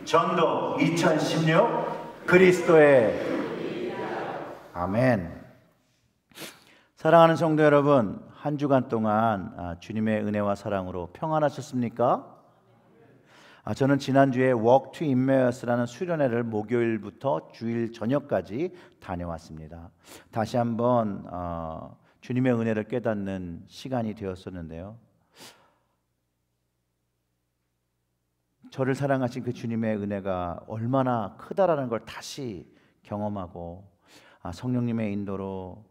전도 2016 그리스도의 아멘. 사랑하는 성도 여러분, 한 주간 동안 주님의 은혜와 사랑으로 평안하셨습니까? 저는 지난주에 Walk to Emmaus라는 수련회를 목요일부터 주일 저녁까지 다녀왔습니다. 다시 한번 주님의 은혜를 깨닫는 시간이 되었었는데요. 저를 사랑하신 그 주님의 은혜가 얼마나 크다라는 걸 다시 경험하고 성령님의 인도로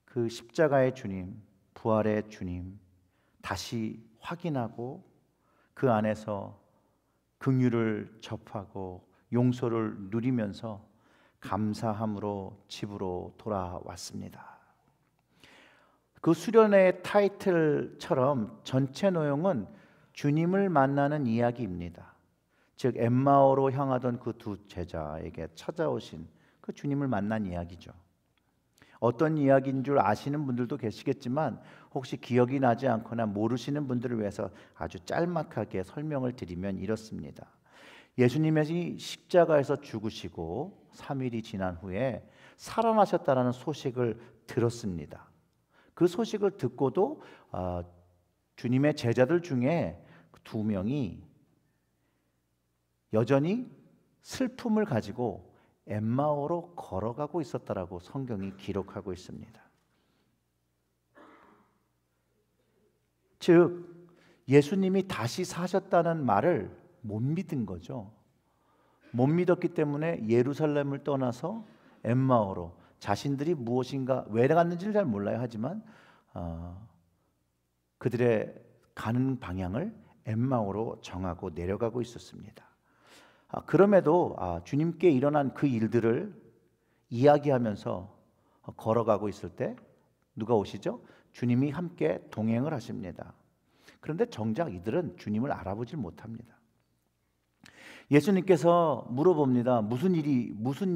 그 십자가의 주님, 부활의 주님 다시 확인하고 그 안에서 긍휼을 접하고 용서를 누리면서 감사함으로 집으로 돌아왔습니다. 그 수련회의 타이틀처럼 전체 내용은 주님을 만나는 이야기입니다. 즉 엠마오로 향하던 그 두 제자에게 찾아오신 그 주님을 만난 이야기죠. 어떤 이야기인 줄 아시는 분들도 계시겠지만 혹시 기억이 나지 않거나 모르시는 분들을 위해서 아주 짤막하게 설명을 드리면 이렇습니다. 예수님이 십자가에서 죽으시고 3일이 지난 후에 살아나셨다는 소식을 들었습니다. 그 소식을 듣고도 주님의 제자들 중에 2명이 여전히 슬픔을 가지고 엠마오로 걸어가고 있었다라고 성경이 기록하고 있습니다. 즉 예수님이 다시 사셨다는 말을 못 믿은 거죠. 못 믿었기 때문에 예루살렘을 떠나서 엠마오로, 자신들이 무엇인가 왜 갔는지를 잘 몰라요. 하지만 그들의 가는 방향을 엠마오로 정하고 내려가고 있었습니다. 그럼에도 주님께 일어난 그 일들을 이야기하면서 걸어가고 있을 때 누가 오시죠? 주님이 함께 동행을 하십니다. 그런데 정작 이들은 주님을 알아보질 못합니다. 예수님께서 물어봅니다. 무슨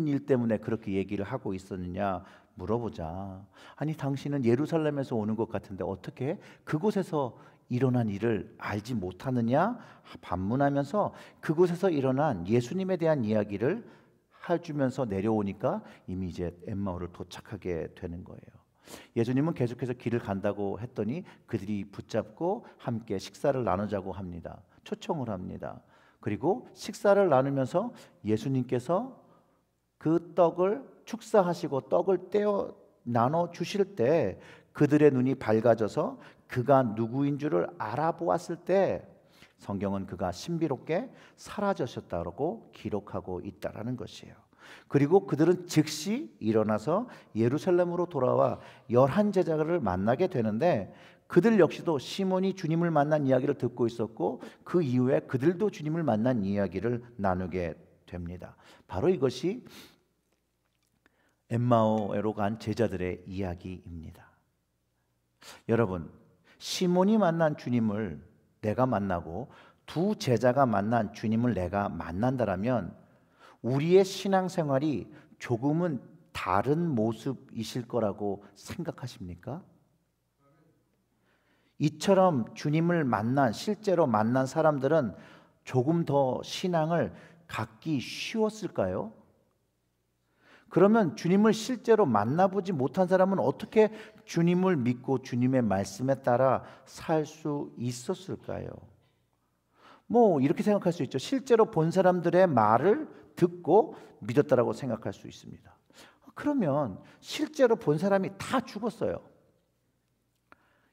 일 때문에 그렇게 얘기를 하고 있었느냐 물어보자. 아니 당신은 예루살렘에서 오는 것 같은데 어떻게 그곳에서 일어난 일을 알지 못하느냐 반문하면서 그곳에서 일어난 예수님에 대한 이야기를 해주면서 내려오니까 이미 이제 엠마오를 도착하게 되는 거예요. 예수님은 계속해서 길을 간다고 했더니 그들이 붙잡고 함께 식사를 나누자고 합니다. 초청을 합니다. 그리고 식사를 나누면서 예수님께서 그 떡을 축사하시고 떡을 떼어 나눠 주실 때 그들의 눈이 밝아져서 그가 누구인 줄을 알아보았을 때 성경은 그가 신비롭게 사라지셨다고 기록하고 있다라는 것이에요. 그리고 그들은 즉시 일어나서 예루살렘으로 돌아와 11제자를 만나게 되는데 그들 역시도 시몬이 주님을 만난 이야기를 듣고 있었고 그 이후에 그들도 주님을 만난 이야기를 나누게 됩니다. 바로 이것이 엠마오로 간 제자들의 이야기입니다. 여러분, 시몬이 만난 주님을 내가 만나고 두 제자가 만난 주님을 내가 만난다라면 우리의 신앙생활이 조금은 다른 모습이실 거라고 생각하십니까? 이처럼 주님을 실제로 만난 사람들은 조금 더 신앙을 갖기 쉬웠을까요? 그러면 주님을 실제로 만나보지 못한 사람은 어떻게 주님을 믿고 주님의 말씀에 따라 살 수 있었을까요? 이렇게 생각할 수 있죠. 실제로 본 사람들의 말을 듣고 믿었다라고 생각할 수 있습니다. 그러면 실제로 본 사람이 다 죽었어요.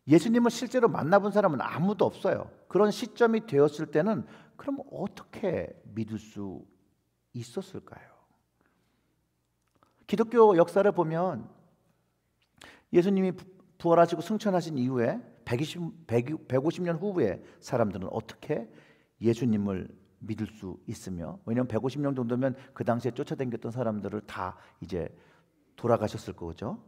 예수님을 실제로 만나본 사람은 아무도 없어요. 그런 시점이 되었을 때는 그럼 어떻게 믿을 수 있었을까요? 기독교 역사를 보면 예수님이 부활하시고 승천하신 이후에 150년 후에 사람들은 어떻게 예수님을 믿을 수 있으며, 왜냐하면 150년 정도면 그 당시에 쫓아다녔던 사람들을 다 이제 돌아가셨을 거죠.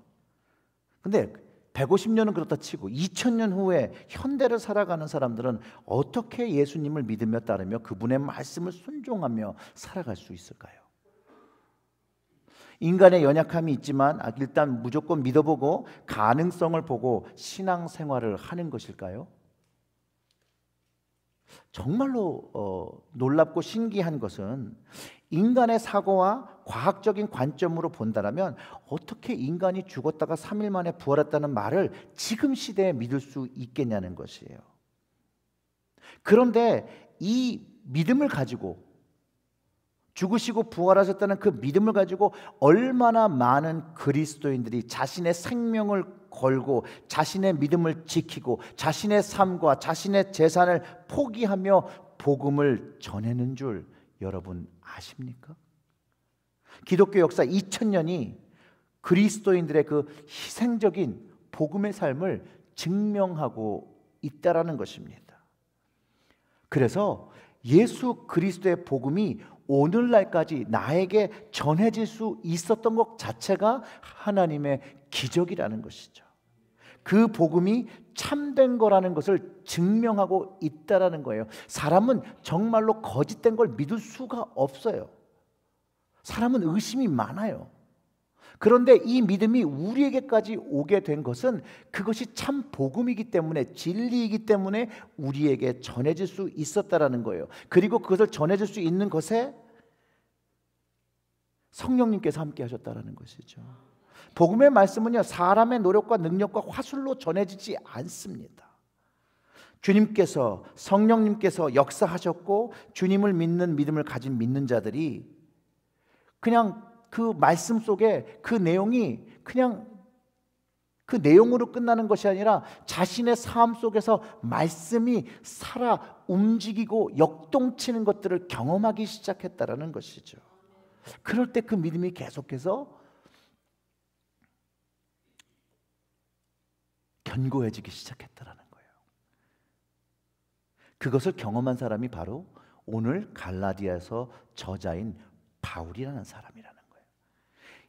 근데 150년은 그렇다 치고 2000년 후에 현대를 살아가는 사람들은 어떻게 예수님을 믿으며 따르며 그분의 말씀을 순종하며 살아갈 수 있을까요? 인간의 연약함이 있지만 일단 무조건 믿어보고 가능성을 보고 신앙생활을 하는 것일까요? 정말로 놀랍고 신기한 것은 인간의 사고와 과학적인 관점으로 본다면 어떻게 인간이 죽었다가 3일 만에 부활했다는 말을 지금 시대에 믿을 수 있겠냐는 것이에요. 그런데 이 믿음을 가지고, 죽으시고 부활하셨다는 그 믿음을 가지고 얼마나 많은 그리스도인들이 자신의 생명을 걸고 자신의 믿음을 지키고 자신의 삶과 자신의 재산을 포기하며 복음을 전하는 줄 여러분 아십니까? 기독교 역사 2000년이 그리스도인들의 그 희생적인 복음의 삶을 증명하고 있다라는 것입니다. 그래서 예수 그리스도의 복음이 오늘날까지 나에게 전해질 수 있었던 것 자체가 하나님의 기적이라는 것이죠. 그 복음이 참된 거라는 것을 증명하고 있다라는 거예요. 사람은 정말로 거짓된 걸 믿을 수가 없어요. 사람은 의심이 많아요. 그런데 이 믿음이 우리에게까지 오게 된 것은 그것이 참 복음이기 때문에, 진리이기 때문에 우리에게 전해질 수 있었다라는 거예요. 그리고 그것을 전해질 수 있는 것에 성령님께서 함께 하셨다라는 것이죠. 복음의 말씀은요, 사람의 노력과 능력과 화술로 전해지지 않습니다. 주님께서, 성령님께서 역사하셨고 주님을 믿는 믿음을 가진 믿는 자들이 그냥 그 말씀 속에 그 내용이 그냥 그 내용으로 끝나는 것이 아니라 자신의 삶 속에서 말씀이 살아 움직이고 역동치는 것들을 경험하기 시작했다라는 것이죠. 그럴 때 그 믿음이 계속해서 견고해지기 시작했다라는 거예요. 그것을 경험한 사람이 바로 오늘 갈라디아서 저자인 바울이라는 사람이라는 거예요.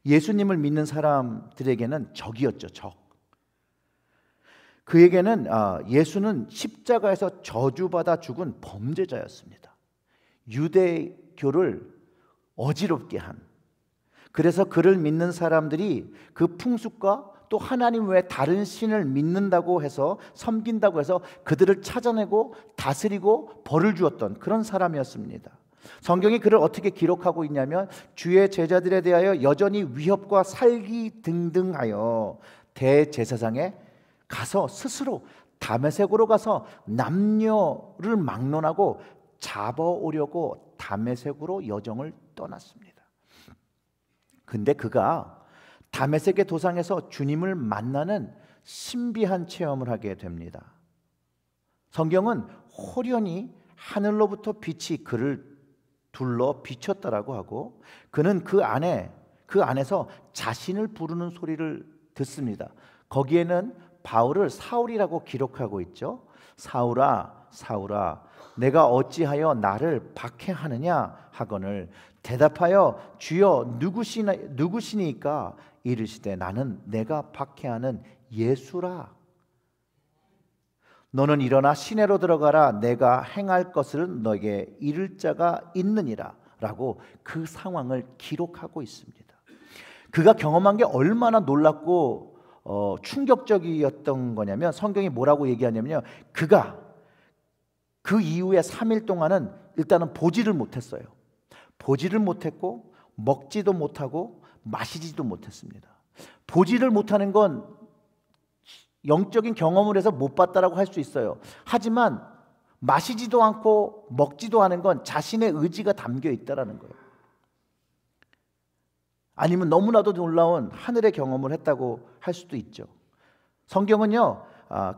예수님을 믿는 사람들에게는 적이었죠. 적. 그에게는 예수는 십자가에서 저주받아 죽은 범죄자였습니다. 유대교를 어지럽게 한, 그래서 그를 믿는 사람들이 그 풍습과 또 하나님 외에 다른 신을 믿는다고 해서, 섬긴다고 해서 그들을 찾아내고 다스리고 벌을 주었던 그런 사람이었습니다. 성경이 그를 어떻게 기록하고 있냐면, 주의 제자들에 대하여 여전히 위협과 살기 등등하여 대제사장에 가서 스스로 다메섹으로 가서 남녀를 막론하고 잡아오려고 다메섹으로 여정을 떠났습니다. 근데 그가 다메섹의 도상에서 주님을 만나는 신비한 체험을 하게 됩니다. 성경은 호련히 하늘로부터 빛이 그를 둘러 비쳤다라고 하고, 그는 그 안에서 자신을 부르는 소리를 듣습니다. 거기에는 바울을 사울이라고 기록하고 있죠. 사울아, 사울아, 내가 어찌하여 나를 박해하느냐 하거늘 대답하여 주여 누구시니까 이르시되 나는 내가 박해하는 예수라. 너는 일어나 시내로 들어가라. 내가 행할 것을 너에게 이를 자가 있느니라 라고 그 상황을 기록하고 있습니다. 그가 경험한 게 얼마나 놀랍고 충격적이었던 거냐면, 성경이 뭐라고 얘기하냐면요, 그가 그 이후에 3일 동안은 일단은 보지를 못했어요. 보지를 못했고 먹지도 못하고 마시지도 못했습니다. 보지를 못하는 건 영적인 경험을 해서 못 봤다라고 할 수 있어요. 하지만 마시지도 않고 먹지도 않은 건 자신의 의지가 담겨 있다라는 거예요. 아니면 너무나도 놀라운 하늘의 경험을 했다고 할 수도 있죠. 성경은요,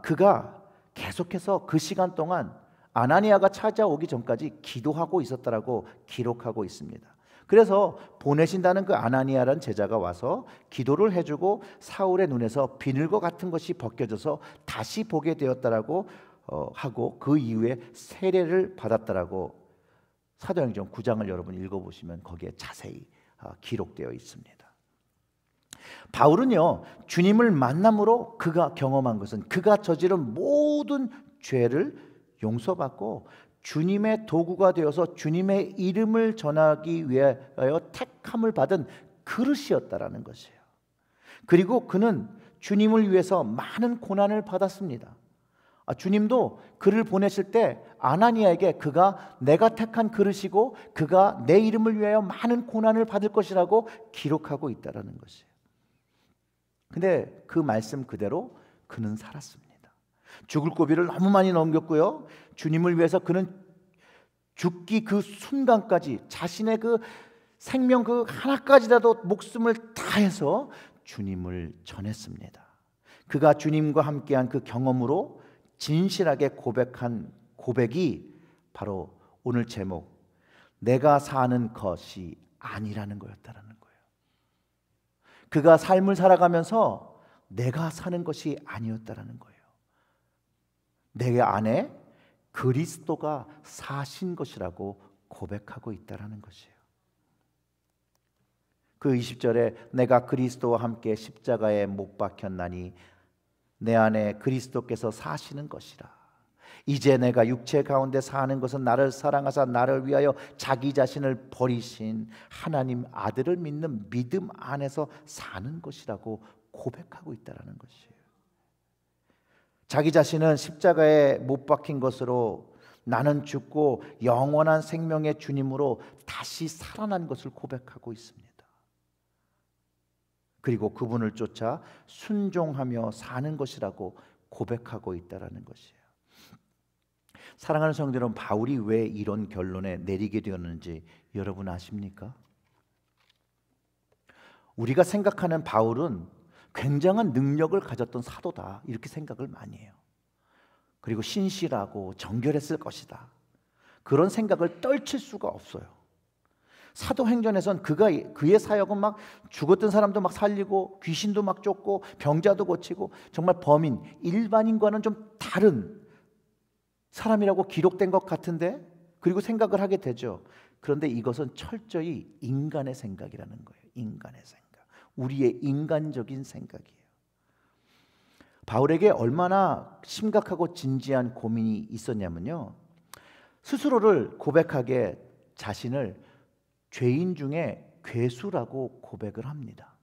그가 계속해서 그 시간 동안 아나니아가 찾아오기 전까지 기도하고 있었다라고 기록하고 있습니다. 그래서 보내신다는 그 아나니아라는 제자가 와서 기도를 해주고 사울의 눈에서 비늘과 같은 것이 벗겨져서 다시 보게 되었다라고 하고, 그 이후에 세례를 받았다라고 사도행전 9장을 여러분 읽어보시면 거기에 자세히 기록되어 있습니다. 바울은요, 주님을 만남으로 그가 경험한 것은 그가 저지른 모든 죄를 용서받고 주님의 도구가 되어서 주님의 이름을 전하기 위하여 택함을 받은 그릇이었다라는 것이에요. 그리고 그는 주님을 위해서 많은 고난을 받았습니다. 주님도 그를 보내실 때 아나니아에게 그가 내가 택한 그릇이고 그가 내 이름을 위하여 많은 고난을 받을 것이라고 기록하고 있다라는 것이에요. 근데 그 말씀 그대로 그는 살았습니다. 죽을 고비를 너무 많이 넘겼고요. 주님을 위해서 그는 죽기 그 순간까지 자신의 그 생명 그 하나까지라도 목숨을 다해서 주님을 전했습니다. 그가 주님과 함께한 그 경험으로 진실하게 고백한 고백이 바로 오늘 제목 내가 사는 것이 아니라는 거였다라는 거예요. 그가 삶을 살아가면서 내가 사는 것이 아니었다라는 거예요. 내 안에 그리스도가 사신 것이라고 고백하고 있다라는 것이에요. 그 20절에 내가 그리스도와 함께 십자가에 못 박혔나니 내 안에 그리스도께서 사시는 것이라. 이제 내가 육체 가운데 사는 것은 나를 사랑하사 나를 위하여 자기 자신을 버리신 하나님 아들을 믿는 믿음 안에서 사는 것이라고 고백하고 있다는 것이에요. 자기 자신은 십자가에 못 박힌 것으로 나는 죽고 영원한 생명의 주님으로 다시 살아난 것을 고백하고 있습니다. 그리고 그분을 쫓아 순종하며 사는 것이라고 고백하고 있다는 것이에요. 사랑하는 성도 여러분, 바울이 왜 이런 결론에 내리게 되었는지 여러분 아십니까? 우리가 생각하는 바울은 굉장한 능력을 가졌던 사도다 이렇게 생각을 많이 해요. 그리고 신실하고 정결했을 것이다. 그런 생각을 떨칠 수가 없어요. 사도행전에선 그의 사역은 막 죽었던 사람도 막 살리고 귀신도 막 쫓고 병자도 고치고 정말 범인, 일반인과는 좀 다른 사람이라고 기록된 것 같은데 그리고 생각을 하게 되죠. 그런데 이것은 철저히 인간의 생각이라는 거예요. 인간의 생각. 우리의 인간적인 생각이에요. 바울에게 얼마나 심각하고 진지한 고민이 있었냐면요. 스스로를 고백하게 자신을 죄인 중에 괴수라고 고백을 합니다.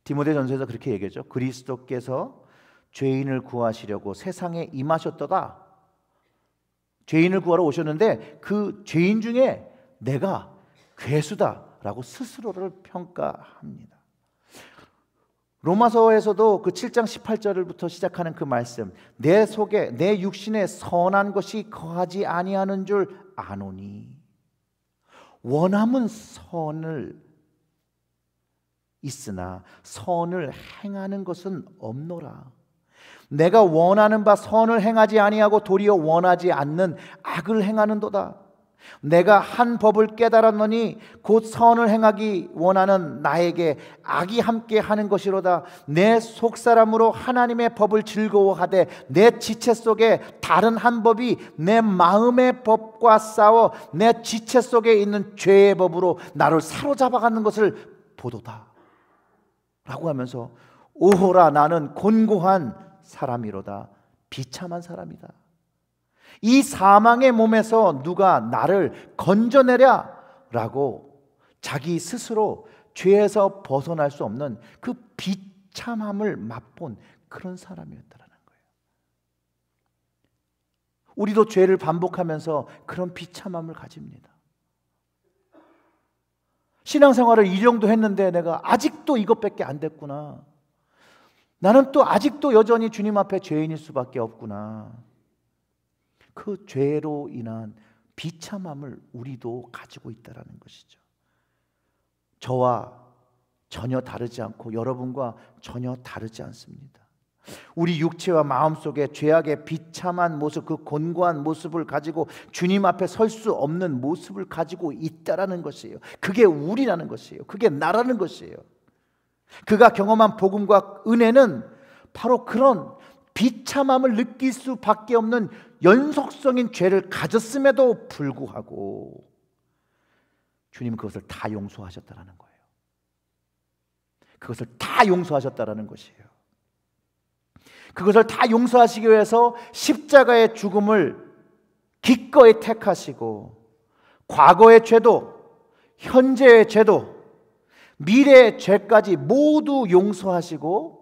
디모데전서에서 그렇게 얘기하죠. 그리스도께서 죄인을 구하시려고 세상에 임하셨도다. 죄인을 구하러 오셨는데 그 죄인 중에 내가 괴수다라고 스스로를 평가합니다. 로마서에서도 그 7장 18절부터 시작하는 그 말씀, 내 속에 내 육신에 선한 것이 거하지 아니하는 줄 아노니 원함은 선을 있으나 선을 행하는 것은 없노라. 내가 원하는 바 선을 행하지 아니하고 도리어 원하지 않는 악을 행하는도다. 내가 한 법을 깨달았노니 곧 선을 행하기 원하는 나에게 악이 함께 하는 것이로다. 내 속사람으로 하나님의 법을 즐거워하되 내 지체 속에 다른 한 법이 내 마음의 법과 싸워 내 지체 속에 있는 죄의 법으로 나를 사로잡아가는 것을 보도다 라고 하면서 오호라 나는 곤고한 사람이로다. 비참한 사람이다. 이 사망의 몸에서 누가 나를 건져내랴 라고 자기 스스로 죄에서 벗어날 수 없는 그 비참함을 맛본 그런 사람이었다는 거예요. 우리도 죄를 반복하면서 그런 비참함을 가집니다. 신앙생활을 1년도 했는데 내가 아직도 이것밖에 안 됐구나. 나는 또 아직도 여전히 주님 앞에 죄인일 수밖에 없구나. 그 죄로 인한 비참함을 우리도 가지고 있다는 것이죠. 저와 전혀 다르지 않고 여러분과 전혀 다르지 않습니다. 우리 육체와 마음 속에 죄악의 비참한 모습, 그 곤고한 모습을 가지고 주님 앞에 설 수 없는 모습을 가지고 있다는 것이에요. 그게 우리라는 것이에요. 그게 나라는 것이에요. 그가 경험한 복음과 은혜는 바로 그런 비참함을 느낄 수밖에 없는 연속성인 죄를 가졌음에도 불구하고 주님은 그것을 다 용서하셨다는 거예요. 그것을 다 용서하셨다는 것이에요. 그것을 다 용서하시기 위해서 십자가의 죽음을 기꺼이 택하시고 과거의 죄도 현재의 죄도 미래의 죄까지 모두 용서하시고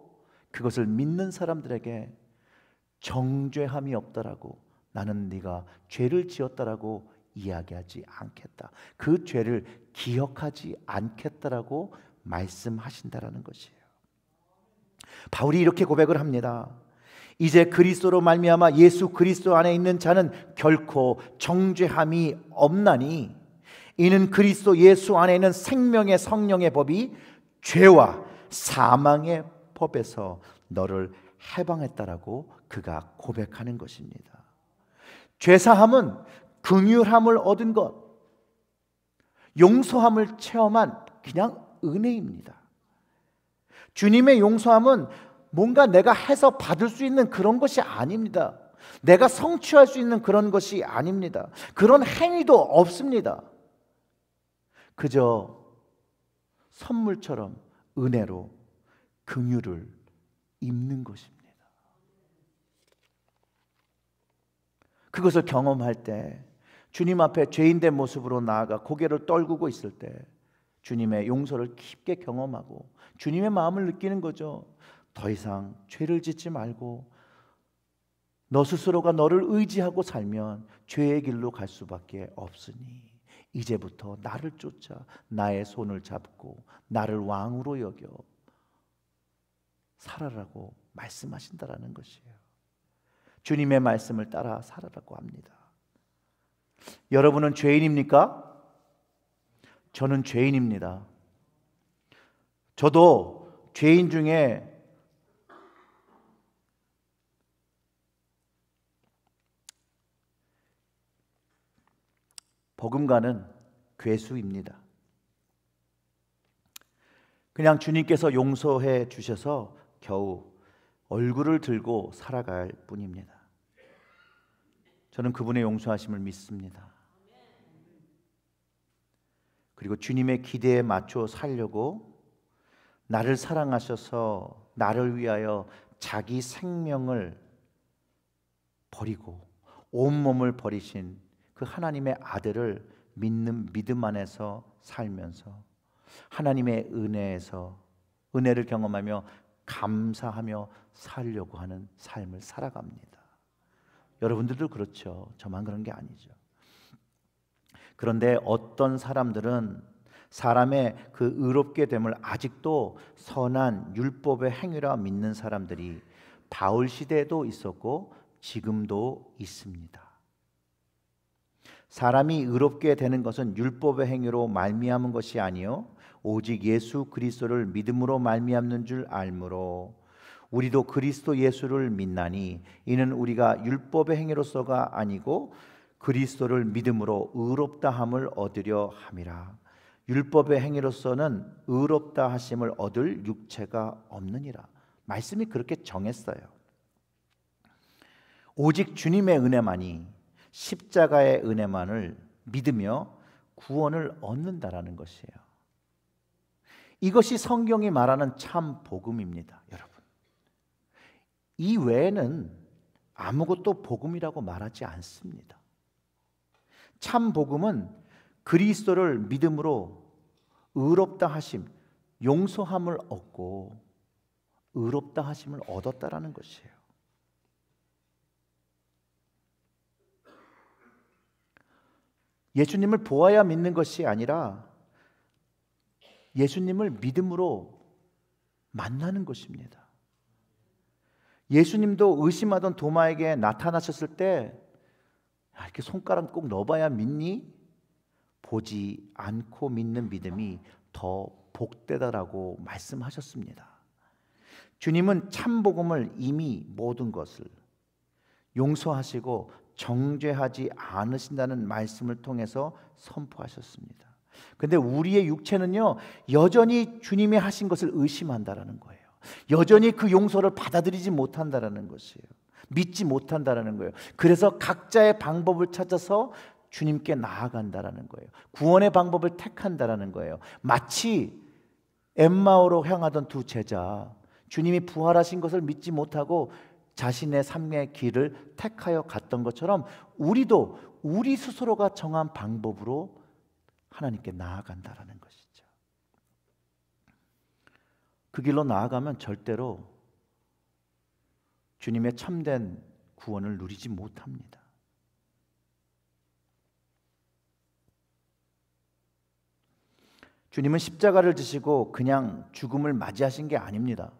그것을 믿는 사람들에게 정죄함이 없다라고, 나는 네가 죄를 지었다라고 이야기하지 않겠다. 그 죄를 기억하지 않겠다라고 말씀하신다라는 것이에요. 바울이 이렇게 고백을 합니다. 이제 그리스도로 말미암아 예수 그리스도 안에 있는 자는 결코 정죄함이 없나니 이는 그리스도 예수 안에 있는 생명의 성령의 법이 죄와 사망의 법에서 너를 해방했다라고 그가 고백하는 것입니다. 죄사함은 긍휼함을 얻은 것, 용서함을 체험한 그냥 은혜입니다. 주님의 용서함은 뭔가 내가 해서 받을 수 있는 그런 것이 아닙니다. 내가 성취할 수 있는 그런 것이 아닙니다. 그런 행위도 없습니다. 그저 선물처럼 은혜로 긍휼을 입는 것입니다. 그것을 경험할 때, 주님 앞에 죄인된 모습으로 나아가 고개를 떨구고 있을 때 주님의 용서를 깊게 경험하고 주님의 마음을 느끼는 거죠. 더 이상 죄를 짓지 말고 너 스스로가 너를 의지하고 살면 죄의 길로 갈 수밖에 없으니 이제부터 나를 쫓아 나의 손을 잡고 나를 왕으로 여겨 살아라고 말씀하신다라는 것이에요. 주님의 말씀을 따라 살아라고 합니다. 여러분은 죄인입니까? 저는 죄인입니다. 저도 죄인 중에 버금가는 괴수입니다. 그냥 주님께서 용서해 주셔서 겨우 얼굴을 들고 살아갈 뿐입니다. 저는 그분의 용서하심을 믿습니다. 그리고 주님의 기대에 맞춰 살려고 나를 사랑하셔서 나를 위하여 자기 생명을 버리고 온몸을 버리신 그 하나님의 아들을 믿는 믿음 안에서 살면서 하나님의 은혜를 경험하며 감사하며 살려고 하는 삶을 살아갑니다. 여러분들도 그렇죠. 저만 그런 게 아니죠. 그런데 어떤 사람들은 사람의 그 의롭게 됨을 아직도 선한 율법의 행위라 믿는 사람들이 바울 시대에도 있었고 지금도 있습니다. 사람이 의롭게 되는 것은 율법의 행위로 말미암은 것이 아니요 오직 예수 그리스도를 믿음으로 말미암는 줄 알므로 우리도 그리스도 예수를 믿나니 이는 우리가 율법의 행위로서가 아니고 그리스도를 믿음으로 의롭다 함을 얻으려 함이라. 율법의 행위로서는 의롭다 하심을 얻을 육체가 없느니라. 말씀이 그렇게 정했어요. 오직 주님의 은혜만이, 십자가의 은혜만을 믿으며 구원을 얻는다라는 것이에요. 이것이 성경이 말하는 참 복음입니다, 여러분. 이 외에는 아무것도 복음이라고 말하지 않습니다. 참 복음은 그리스도를 믿음으로 의롭다 하심, 용서함을 얻고 의롭다 하심을 얻었다라는 것이에요. 예수님을 보아야 믿는 것이 아니라 예수님을 믿음으로 만나는 것입니다. 예수님도 의심하던 도마에게 나타나셨을 때 이렇게 손가락 꼭 넣어봐야 믿니? 보지 않고 믿는 믿음이 더 복되다라고 말씀하셨습니다. 주님은 참 복음을 이미 모든 것을 용서하시고 정죄하지 않으신다는 말씀을 통해서 선포하셨습니다. 근데 우리의 육체는요, 여전히 주님이 하신 것을 의심한다라는 거예요. 여전히 그 용서를 받아들이지 못한다라는 것이에요. 믿지 못한다라는 거예요. 그래서 각자의 방법을 찾아서 주님께 나아간다라는 거예요. 구원의 방법을 택한다라는 거예요. 마치 엠마오로 향하던 두 제자, 주님이 부활하신 것을 믿지 못하고 자신의 삶의 길을 택하여 갔던 것처럼 우리도 우리 스스로가 정한 방법으로 하나님께 나아간다라는 것이죠. 그 길로 나아가면 절대로 주님의 참된 구원을 누리지 못합니다. 주님은 십자가를 지시고 그냥 죽음을 맞이하신 게 아닙니다.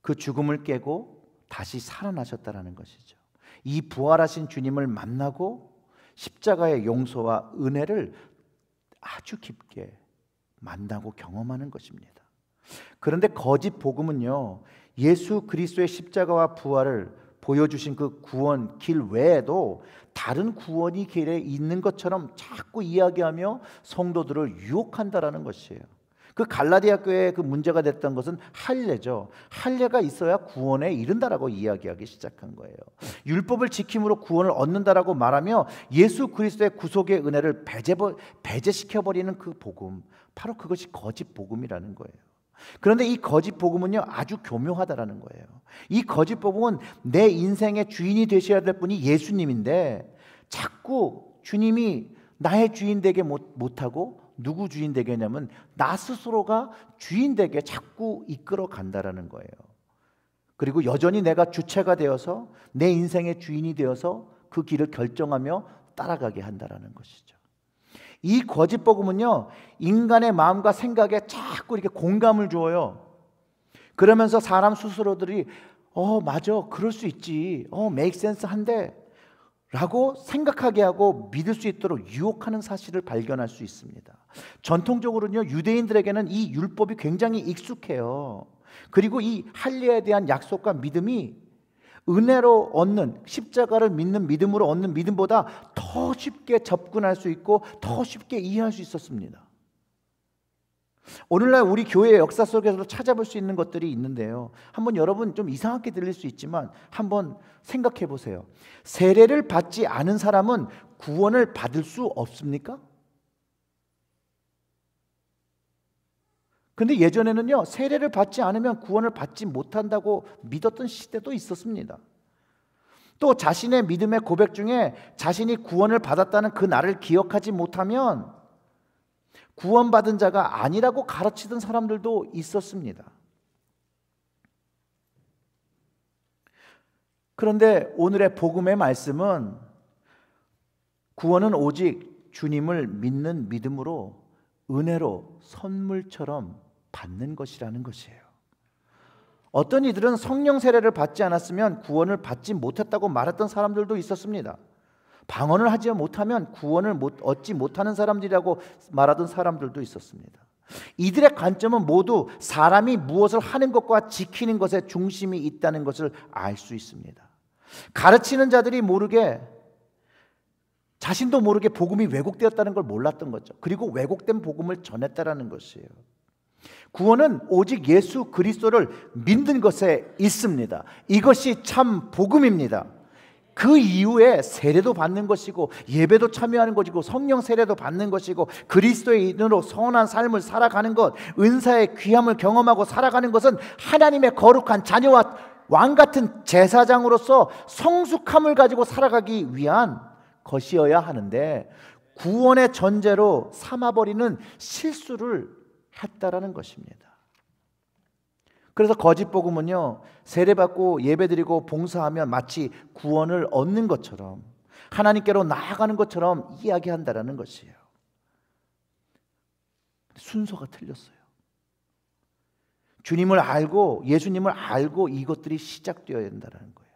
그 죽음을 깨고 다시 살아나셨다는 것이죠. 이 부활하신 주님을 만나고 십자가의 용서와 은혜를 아주 깊게 만나고 경험하는 것입니다. 그런데 거짓 복음은요, 예수 그리스도의 십자가와 부활을 보여주신 그 구원 길 외에도 다른 구원이 길에 있는 것처럼 자꾸 이야기하며 성도들을 유혹한다라는 것이에요. 그 갈라디아 교회의 그 문제가 됐던 것은 할례죠. 할례가 있어야 구원에 이른다라고 이야기하기 시작한 거예요. 율법을 지킴으로 구원을 얻는다라고 말하며 예수 그리스도의 구속의 은혜를 배제시켜버리는 그 복음, 바로 그것이 거짓 복음이라는 거예요. 그런데 이 거짓 복음은요, 아주 교묘하다라는 거예요. 이 거짓 복음은 내 인생의 주인이 되셔야 될 분이 예수님인데 자꾸 주님이 나의 주인 되게 못하고 누구 주인 되게 하냐면 나 스스로가 주인 되게 자꾸 이끌어 간다라는 거예요. 그리고 여전히 내가 주체가 되어서 내 인생의 주인이 되어서 그 길을 결정하며 따라가게 한다라는 것이죠. 이 거짓 복음은요, 인간의 마음과 생각에 자꾸 이렇게 공감을 줘요. 그러면서 사람 스스로들이 맞아, 그럴 수 있지, make sense 한데 라고 생각하게 하고 믿을 수 있도록 유혹하는 사실을 발견할 수 있습니다. 전통적으로는요, 유대인들에게는 이 율법이 굉장히 익숙해요. 그리고 이 할례에 대한 약속과 믿음이 은혜로 얻는, 십자가를 믿는 믿음으로 얻는 믿음보다 더 쉽게 접근할 수 있고 더 쉽게 이해할 수 있었습니다. 오늘날 우리 교회의 역사 속에서도 찾아볼 수 있는 것들이 있는데요, 한번 여러분 좀 이상하게 들릴 수 있지만 한번 생각해 보세요. 세례를 받지 않은 사람은 구원을 받을 수 없습니까? 근데 예전에는요, 세례를 받지 않으면 구원을 받지 못한다고 믿었던 시대도 있었습니다. 또 자신의 믿음의 고백 중에 자신이 구원을 받았다는 그 날을 기억하지 못하면 구원받은 자가 아니라고 가르치던 사람들도 있었습니다. 그런데 오늘의 복음의 말씀은 구원은 오직 주님을 믿는 믿음으로 은혜로 선물처럼 받는 것이라는 것이에요. 어떤 이들은 성령 세례를 받지 않았으면 구원을 받지 못했다고 말했던 사람들도 있었습니다. 방언을 하지 못하면 구원을 얻지 못하는 사람들이라고 말하던 사람들도 있었습니다. 이들의 관점은 모두 사람이 무엇을 하는 것과 지키는 것에 중심이 있다는 것을 알 수 있습니다. 가르치는 자들이 모르게, 자신도 모르게 복음이 왜곡되었다는 걸 몰랐던 거죠. 그리고 왜곡된 복음을 전했다라는 것이에요. 구원은 오직 예수 그리스도를 믿는 것에 있습니다. 이것이 참 복음입니다. 그 이후에 세례도 받는 것이고 예배도 참여하는 것이고 성령 세례도 받는 것이고 그리스도의 이름으로 선한 삶을 살아가는 것, 은사의 귀함을 경험하고 살아가는 것은 하나님의 거룩한 자녀와 왕 같은 제사장으로서 성숙함을 가지고 살아가기 위한 것이어야 하는데 구원의 전제로 삼아버리는 실수를 했다라는 것입니다. 그래서 거짓 복음은요, 세례받고 예배드리고 봉사하면 마치 구원을 얻는 것처럼, 하나님께로 나아가는 것처럼 이야기한다라는 것이에요. 순서가 틀렸어요. 주님을 알고 예수님을 알고 이것들이 시작되어야 된다는 거예요.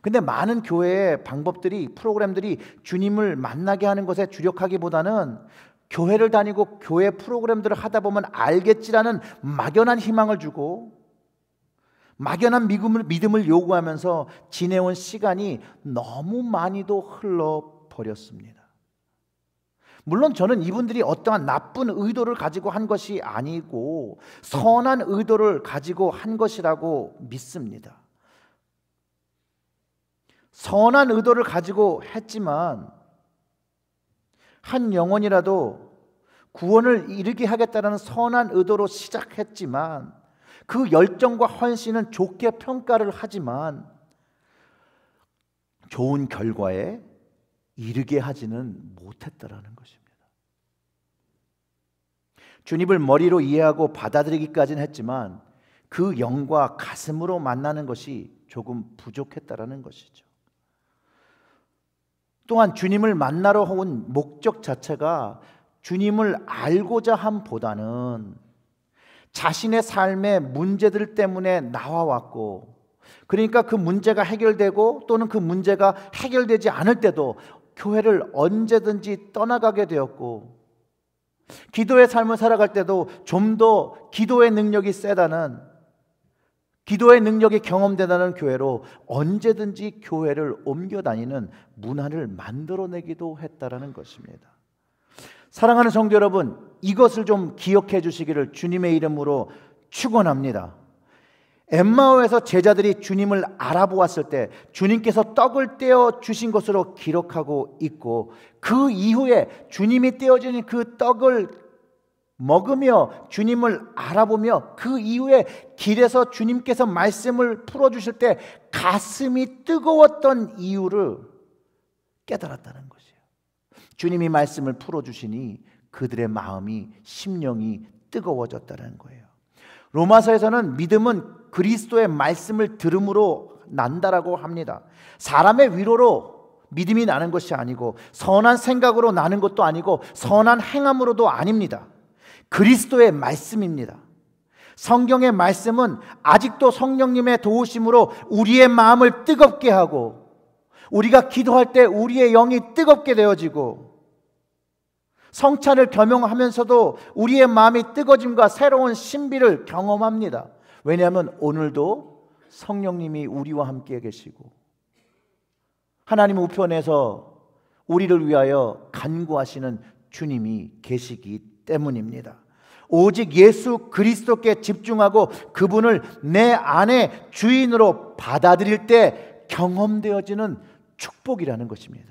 근데 많은 교회의 방법들이, 프로그램들이 주님을 만나게 하는 것에 주력하기보다는 교회를 다니고 교회 프로그램들을 하다 보면 알겠지라는 막연한 희망을 주고 막연한 믿음을 요구하면서 지내온 시간이 너무 많이도 흘러버렸습니다. 물론 저는 이분들이 어떠한 나쁜 의도를 가지고 한 것이 아니고 선한 의도를 가지고 한 것이라고 믿습니다. 선한 의도를 가지고 했지만 한 영혼이라도 구원을 이루게 하겠다는 선한 의도로 시작했지만 그 열정과 헌신은 좋게 평가를 하지만 좋은 결과에 이르게 하지는 못했다라는 것입니다. 주님을 머리로 이해하고 받아들이기까지는 했지만 그 영과 가슴으로 만나는 것이 조금 부족했다라는 것이죠. 또한 주님을 만나러 온 목적 자체가 주님을 알고자 함보다는 자신의 삶의 문제들 때문에 나와왔고, 그러니까 그 문제가 해결되고 또는 그 문제가 해결되지 않을 때도 교회를 언제든지 떠나가게 되었고, 기도의 삶을 살아갈 때도 좀 더 기도의 능력이 세다는, 기도의 능력이 경험되다는 교회로 언제든지 교회를 옮겨 다니는 문화를 만들어내기도 했다라는 것입니다. 사랑하는 성도 여러분, 이것을 좀 기억해 주시기를 주님의 이름으로 축원합니다. 엠마오에서 제자들이 주님을 알아보았을 때 주님께서 떡을 떼어 주신 것으로 기록하고 있고, 그 이후에 주님이 떼어주신 그 떡을 먹으며 주님을 알아보며 그 이후에 길에서 주님께서 말씀을 풀어주실 때 가슴이 뜨거웠던 이유를 깨달았다는 것이에요. 주님이 말씀을 풀어주시니 그들의 마음이, 심령이 뜨거워졌다는 거예요. 로마서에서는 믿음은 그리스도의 말씀을 들음으로 난다라고 합니다. 사람의 위로로 믿음이 나는 것이 아니고, 선한 생각으로 나는 것도 아니고, 선한 행함으로도 아닙니다. 그리스도의 말씀입니다. 성경의 말씀은 아직도 성령님의 도우심으로 우리의 마음을 뜨겁게 하고, 우리가 기도할 때 우리의 영이 뜨겁게 되어지고, 성찬을 겸용하면서도 우리의 마음이 뜨거짐과 새로운 신비를 경험합니다. 왜냐하면 오늘도 성령님이 우리와 함께 계시고 하나님 우편에서 우리를 위하여 간구하시는 주님이 계시기 때문입니다. 오직 예수 그리스도께 집중하고 그분을 내 안에 주인으로 받아들일 때 경험되어지는 축복이라는 것입니다.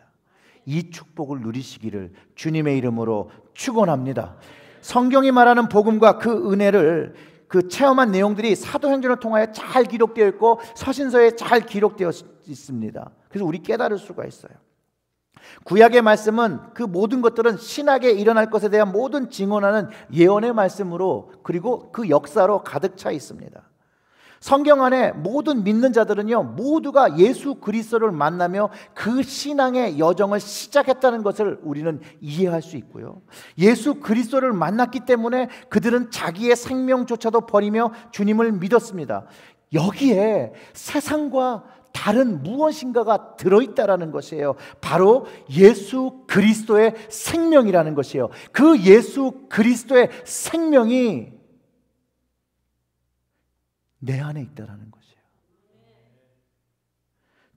이 축복을 누리시기를 주님의 이름으로 축원합니다. 성경이 말하는 복음과 그 은혜를, 그 체험한 내용들이 사도행전을 통하여 잘 기록되어 있고 서신서에 잘 기록되어 있습니다. 그래서 우리 깨달을 수가 있어요. 구약의 말씀은 그 모든 것들은 신약에 일어날 것에 대한 모든 증언하는 예언의 말씀으로, 그리고 그 역사로 가득 차 있습니다. 성경 안에 모든 믿는 자들은요, 모두가 예수 그리스도를 만나며 그 신앙의 여정을 시작했다는 것을 우리는 이해할 수 있고요. 예수 그리스도를 만났기 때문에 그들은 자기의 생명조차도 버리며 주님을 믿었습니다. 여기에 세상과 다른 무엇인가가 들어있다라는 것이에요. 바로 예수 그리스도의 생명이라는 것이에요. 그 예수 그리스도의 생명이 내 안에 있다라는 것이에요.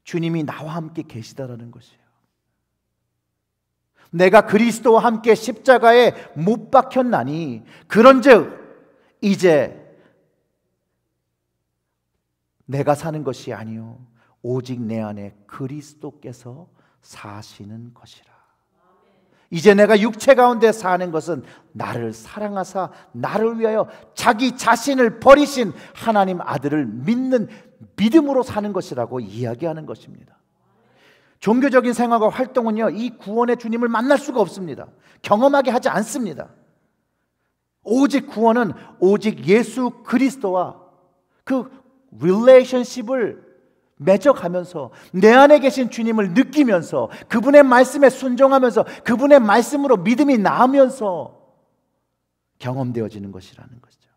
주님이 나와 함께 계시다라는 것이에요. 내가 그리스도와 함께 십자가에 못 박혔나니 그런즉 이제 내가 사는 것이 아니요 오직 내 안에 그리스도께서 사시는 것이라. 이제 내가 육체 가운데 사는 것은 나를 사랑하사 나를 위하여 자기 자신을 버리신 하나님 아들을 믿는 믿음으로 사는 것이라고 이야기하는 것입니다. 종교적인 생활과 활동은요, 이 구원의 주님을 만날 수가 없습니다. 경험하게 하지 않습니다. 오직 구원은 오직 예수 그리스도와 그 릴레이션십을 맺어가면서 내 안에 계신 주님을 느끼면서 그분의 말씀에 순종하면서 그분의 말씀으로 믿음이 나으면서 경험되어지는 것이라는 것이죠.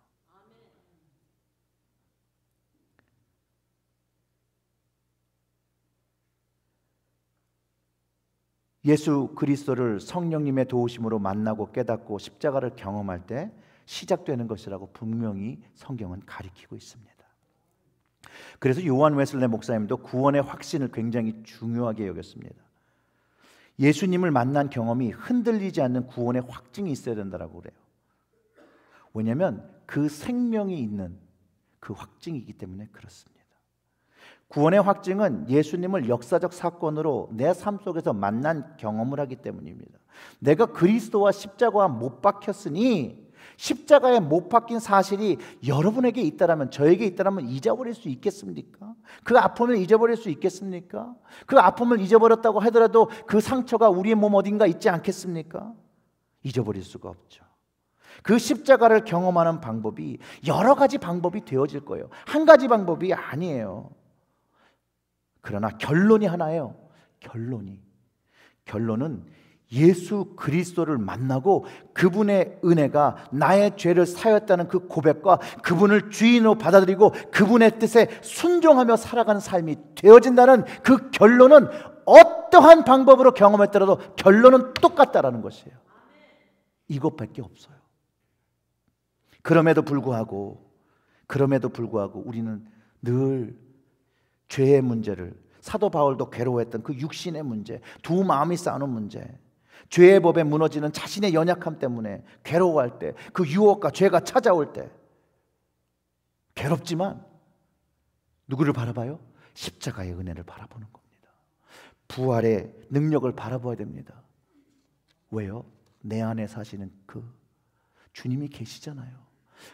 예수 그리스도를 성령님의 도우심으로 만나고 깨닫고 십자가를 경험할 때 시작되는 것이라고 분명히 성경은 가리키고 있습니다. 그래서 요한 웨슬레 목사님도 구원의 확신을 굉장히 중요하게 여겼습니다. 예수님을 만난 경험이 흔들리지 않는 구원의 확증이 있어야 된다고 그래요. 왜냐하면 그 생명이 있는 그 확증이기 때문에 그렇습니다. 구원의 확증은 예수님을 역사적 사건으로 내 삶 속에서 만난 경험을 하기 때문입니다. 내가 그리스도와 십자가와 못 박혔으니 십자가에 못 박힌 사실이 여러분에게 있다라면, 저에게 있다라면 잊어버릴 수 있겠습니까? 그 아픔을 잊어버릴 수 있겠습니까? 그 아픔을 잊어버렸다고 하더라도 그 상처가 우리의 몸 어딘가 있지 않겠습니까? 잊어버릴 수가 없죠. 그 십자가를 경험하는 방법이 여러 가지 방법이 되어질 거예요. 한 가지 방법이 아니에요. 그러나 결론이 하나예요. 결론은 예수 그리스도를 만나고 그분의 은혜가 나의 죄를 사였다는 그 고백과 그분을 주인으로 받아들이고 그분의 뜻에 순종하며 살아가는 삶이 되어진다는 그 결론은 어떠한 방법으로 경험했더라도 결론은 똑같다라는 것이에요. 이것밖에 없어요. 그럼에도 불구하고 우리는 늘 죄의 문제를, 사도 바울도 괴로워했던 그 육신의 문제, 두 마음이 싸우는 문제, 죄의 법에 무너지는 자신의 연약함 때문에 괴로워할 때, 그 유혹과 죄가 찾아올 때 괴롭지만 누구를 바라봐요? 십자가의 은혜를 바라보는 겁니다. 부활의 능력을 바라봐야 됩니다. 왜요? 내 안에 사시는 그 주님이 계시잖아요.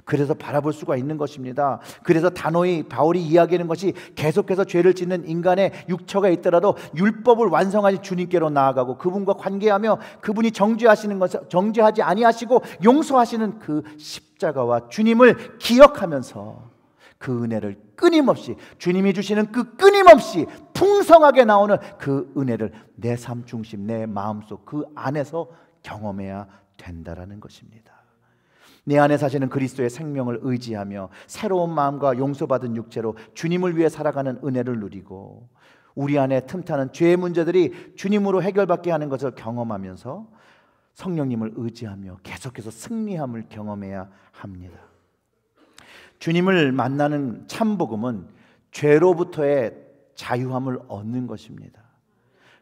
그래서 바라볼 수가 있는 것입니다. 그래서 단호히 바울이 이야기하는 것이 계속해서 죄를 짓는 인간의 육처가 있더라도 율법을 완성하신 주님께로 나아가고 그분과 관계하며 그분이 정죄하지 아니하시고 용서하시는 그 십자가와 주님을 기억하면서 그 은혜를 끊임없이, 주님이 주시는 그 끊임없이 풍성하게 나오는 그 은혜를 내 삶 중심, 내 마음속 그 안에서 경험해야 된다라는 것입니다. 내 안에 사시는 그리스도의 생명을 의지하며 새로운 마음과 용서받은 육체로 주님을 위해 살아가는 은혜를 누리고 우리 안에 틈타는 죄의 문제들이 주님으로 해결받게 하는 것을 경험하면서 성령님을 의지하며 계속해서 승리함을 경험해야 합니다. 주님을 만나는 참 복음은 죄로부터의 자유함을 얻는 것입니다.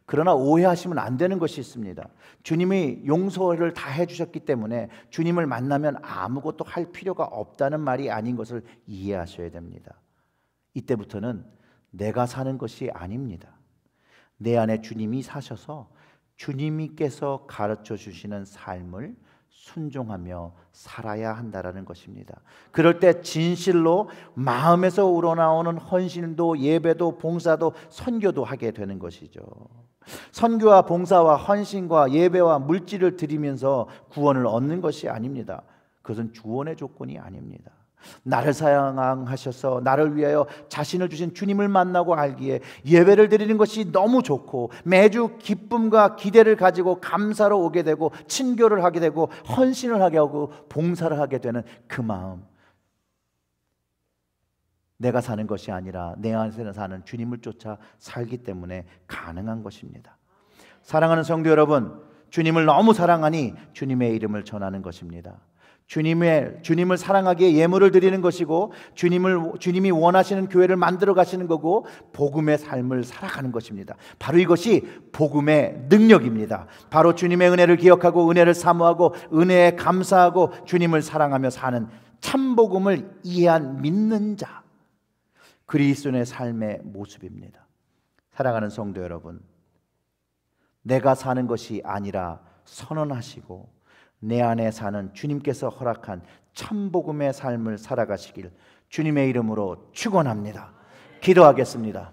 그러나 오해하시면 안 되는 것이 있습니다. 주님이 용서를 다 해주셨기 때문에 주님을 만나면 아무것도 할 필요가 없다는 말이 아닌 것을 이해하셔야 됩니다. 이때부터는 내가 사는 것이 아닙니다. 내 안에 주님이 사셔서 주님께서 가르쳐 주시는 삶을 순종하며 살아야 한다라는 것입니다. 그럴 때 진실로 마음에서 우러나오는 헌신도, 예배도, 봉사도, 선교도 하게 되는 것이죠. 선교와 봉사와 헌신과 예배와 물질을 드리면서 구원을 얻는 것이 아닙니다. 그것은 구원의 조건이 아닙니다. 나를 사랑하셔서 나를 위하여 자신을 주신 주님을 만나고 알기에 예배를 드리는 것이 너무 좋고 매주 기쁨과 기대를 가지고 감사로 오게 되고 친교를 하게 되고 헌신을 하게 하고 봉사를 하게 되는 그 마음, 내가 사는 것이 아니라 내 안에서 사는 주님을 쫓아 살기 때문에 가능한 것입니다. 사랑하는 성도 여러분, 주님을 너무 사랑하니 주님의 이름을 전하는 것입니다. 주님을 사랑하기에 예물을 드리는 것이고 주님이 원하시는 교회를 만들어 가시는 거고 복음의 삶을 살아가는 것입니다. 바로 이것이 복음의 능력입니다. 바로 주님의 은혜를 기억하고 은혜를 사모하고 은혜에 감사하고 주님을 사랑하며 사는 참 복음을 이해한 믿는 자, 그리스도인의 삶의 모습입니다. 사랑하는 성도 여러분, 내가 사는 것이 아니라 선언하시고 내 안에 사는 주님께서 허락한 참 복음의 삶을 살아가시길 주님의 이름으로 축원합니다. 기도하겠습니다.